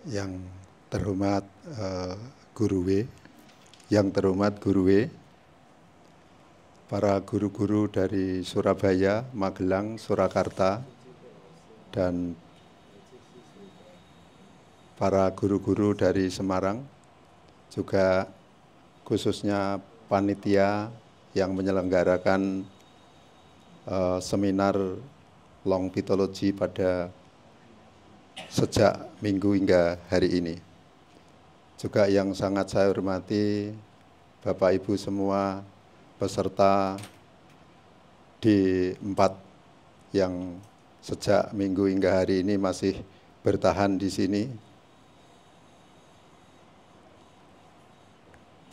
Yang terhormat Guru W, yang terhormat Guru W, para guru-guru dari Surabaya, Magelang, Surakarta, dan para guru-guru dari Semarang, juga khususnya panitia yang menyelenggarakan seminar Long Pithology pada sejak minggu hingga hari ini. Juga yang sangat saya hormati Bapak Ibu semua peserta D4 yang sejak minggu hingga hari ini masih bertahan di sini.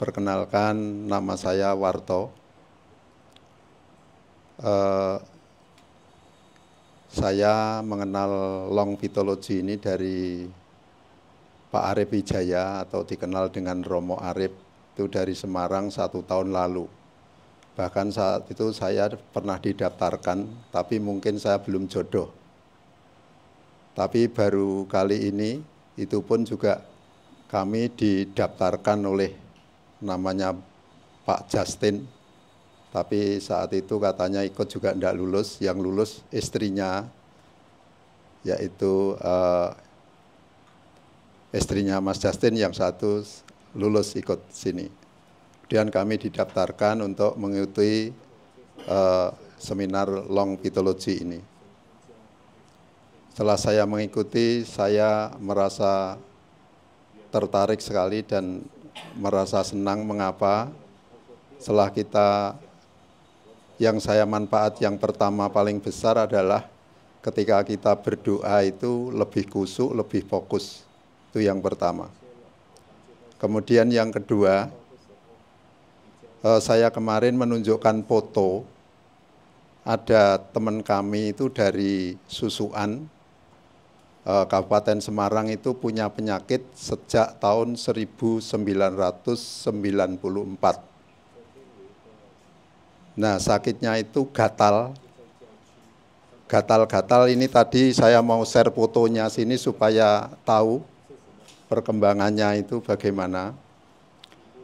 Perkenalkan, nama saya Warto. Saya mengenal Long Pithology ini dari Pak Arif Wijaya atau dikenal dengan Romo Arif, itu dari Semarang 1 tahun lalu. Bahkan saat itu saya pernah didaftarkan, tapi mungkin saya belum jodoh. Tapi baru kali ini, itu pun juga kami didaftarkan oleh namanya Pak Justin. Tapi saat itu katanya ikut juga tidak lulus, yang lulus istrinya, yaitu istrinya Mas Justin, yang satu lulus ikut sini. Kemudian kami didaftarkan untuk mengikuti seminar Long Pithology ini. Setelah saya mengikuti, saya merasa tertarik sekali dan merasa senang. Mengapa? Setelah kita, yang saya manfaat yang pertama paling besar adalah ketika kita berdoa itu lebih khusyuk, lebih fokus. Itu yang pertama. Kemudian yang kedua, saya kemarin menunjukkan foto, ada teman kami itu dari Susuan, Kabupaten Semarang, itu punya penyakit sejak tahun 1994. Nah, sakitnya itu gatal. Gatal-gatal ini tadi saya mau share fotonya sini supaya tahu perkembangannya itu bagaimana.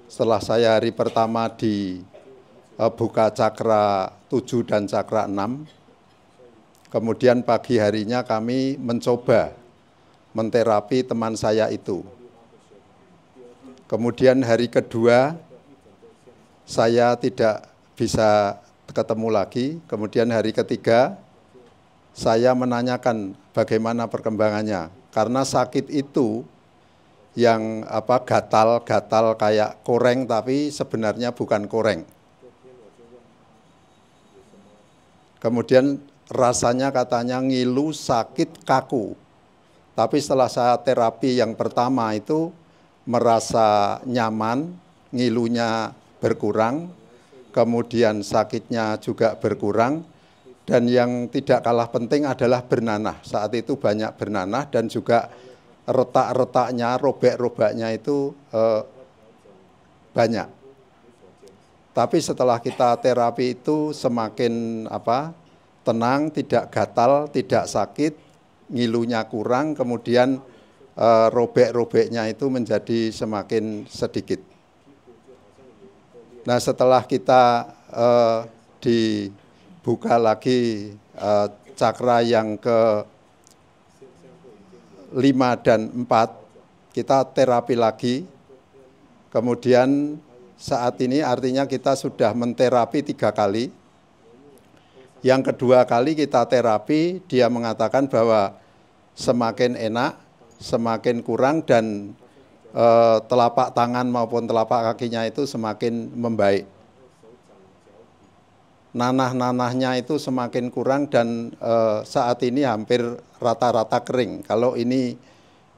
Setelah saya hari pertama di buka cakra 7 dan cakra 6, kemudian pagi harinya kami mencoba menterapi teman saya itu. Kemudian hari kedua saya tidak bisa ketemu lagi. Kemudian hari ketiga saya menanyakan bagaimana perkembangannya, karena sakit itu yang gatal-gatal kayak koreng, tapi sebenarnya bukan koreng. Kemudian rasanya katanya ngilu, sakit, kaku. Tapi setelah saya terapi yang pertama itu merasa nyaman, ngilunya berkurang, kemudian sakitnya juga berkurang, dan yang tidak kalah penting adalah bernanah. Saat itu banyak bernanah dan juga retak-retaknya, robek-robeknya itu banyak. Tapi setelah kita terapi itu semakin tenang, tidak gatal, tidak sakit, ngilunya kurang, kemudian robek-robeknya itu menjadi semakin sedikit. Nah, setelah kita dibuka lagi cakra yang ke-5 dan 4, kita terapi lagi. Kemudian saat ini artinya kita sudah menterapi 3 kali. Yang kedua kali kita terapi, dia mengatakan bahwa semakin enak, semakin kurang, dan telapak tangan maupun telapak kakinya itu semakin membaik. Nanah-nanahnya itu semakin kurang dan saat ini hampir rata-rata kering. Kalau ini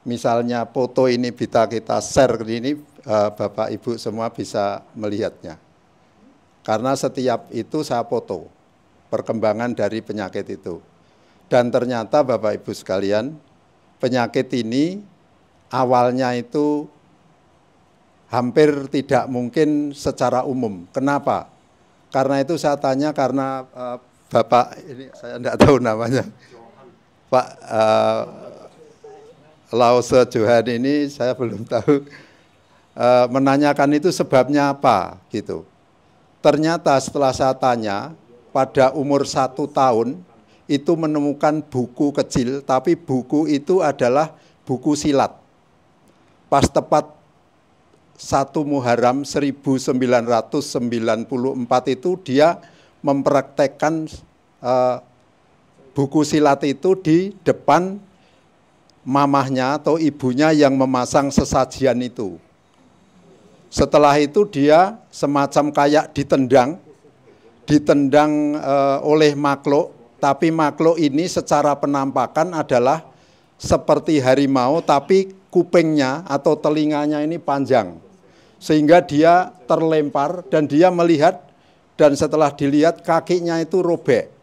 misalnya foto ini bisa kita share ke ini, Bapak Ibu semua bisa melihatnya. Karena setiap itu saya foto perkembangan dari penyakit itu. Dan ternyata Bapak Ibu sekalian, penyakit ini awalnya itu hampir tidak mungkin secara umum. Kenapa? Karena itu saya tanya, karena Bapak, ini saya tidak tahu namanya, Pak Lause Johan ini saya belum tahu menanyakan itu sebabnya apa gitu. Ternyata setelah saya tanya, pada umur 1 tahun itu menemukan buku kecil, tapi buku itu adalah buku silat. Pas tepat 1 Muharram 1994 itu dia mempraktekkan buku silat itu di depan mamahnya atau ibunya yang memasang sesajian itu. Setelah itu dia semacam kayak ditendang oleh makhluk, tapi makhluk ini secara penampakan adalah seperti harimau, tapi kupingnya atau telinganya ini panjang. Sehingga dia terlempar dan dia melihat, dan setelah dilihat kakinya itu robek.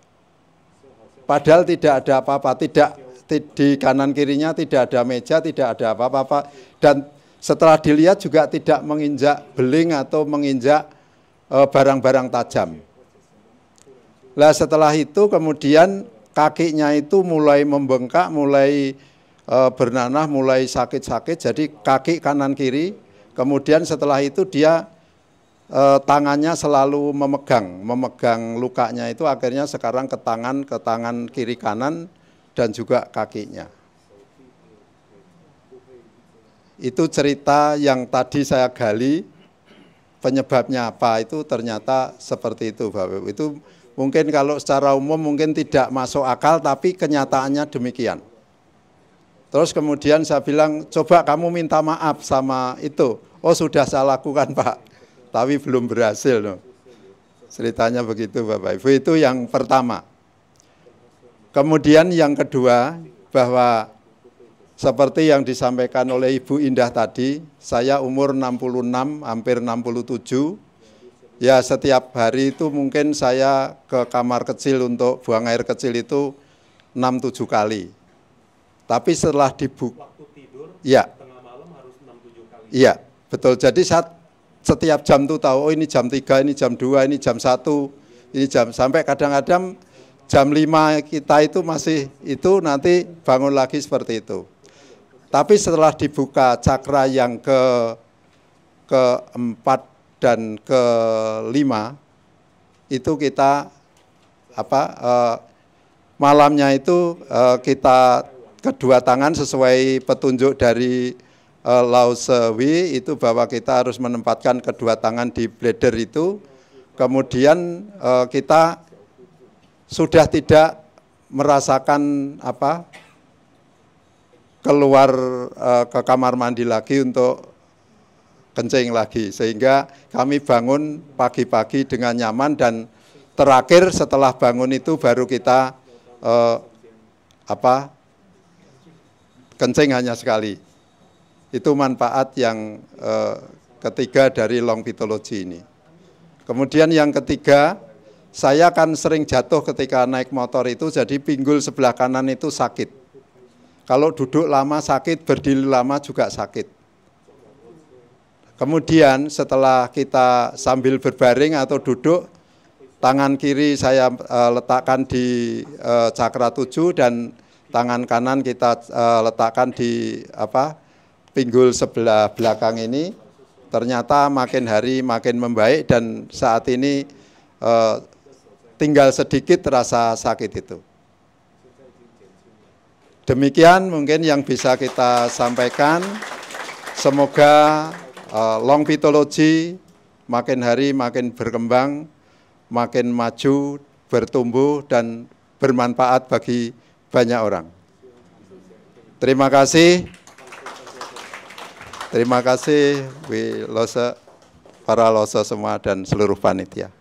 Padahal tidak ada apa-apa, tidak di kanan kirinya tidak ada meja, tidak ada apa-apa, dan setelah dilihat juga tidak menginjak beling atau menginjak barang-barang tajam. Lah setelah itu kemudian kakinya itu mulai membengkak, mulai bernanah, mulai sakit-sakit, jadi kaki kanan kiri. Kemudian setelah itu dia tangannya selalu memegang lukanya itu, akhirnya sekarang ke tangan kiri kanan dan juga kakinya. Itu cerita yang tadi saya gali, penyebabnya apa itu ternyata seperti itu Bapak Ibu. Itu mungkin kalau secara umum mungkin tidak masuk akal, tapi kenyataannya demikian. Terus kemudian saya bilang, coba kamu minta maaf sama itu. Oh sudah saya lakukan Pak, tapi belum berhasil. No. Ceritanya begitu Bapak Ibu, itu yang pertama. Kemudian yang kedua, bahwa seperti yang disampaikan oleh Ibu Indah tadi, saya umur 66, hampir 67. Ya setiap hari itu mungkin saya ke kamar kecil untuk buang air kecil itu 6-7 kali. Tapi setelah dibuka, ya, tengah malam harus 6-7 kali. Iya, betul. Jadi setiap jam itu tahu, oh ini jam 3, ini jam 2, ini jam 1, ini jam, sampai kadang-kadang jam 5 kita itu masih itu, nanti bangun lagi seperti itu. Tapi setelah dibuka cakra yang keempat dan kelima, itu kita malamnya itu kita kedua tangan sesuai petunjuk dari Lause Wi itu, bahwa kita harus menempatkan kedua tangan di bladder itu. Kemudian kita sudah tidak merasakan keluar ke kamar mandi lagi untuk kencing lagi, sehingga kami bangun pagi-pagi dengan nyaman, dan terakhir setelah bangun itu baru kita kencing hanya sekali. Itu manfaat yang ketiga dari long pitology ini. Kemudian yang ketiga, saya kan sering jatuh ketika naik motor itu, jadi pinggul sebelah kanan itu sakit. Kalau duduk lama sakit, berdiri lama juga sakit. Kemudian setelah kita sambil berbaring atau duduk, tangan kiri saya letakkan di cakra 7 dan tangan kanan kita letakkan di pinggul sebelah belakang ini. Ternyata makin hari makin membaik, dan saat ini tinggal sedikit rasa sakit itu. Demikian mungkin yang bisa kita sampaikan. Semoga long pitology makin hari makin berkembang, makin maju, bertumbuh, dan bermanfaat bagi banyak orang. Terima kasih. Terima kasih para Lause semua dan seluruh panitia.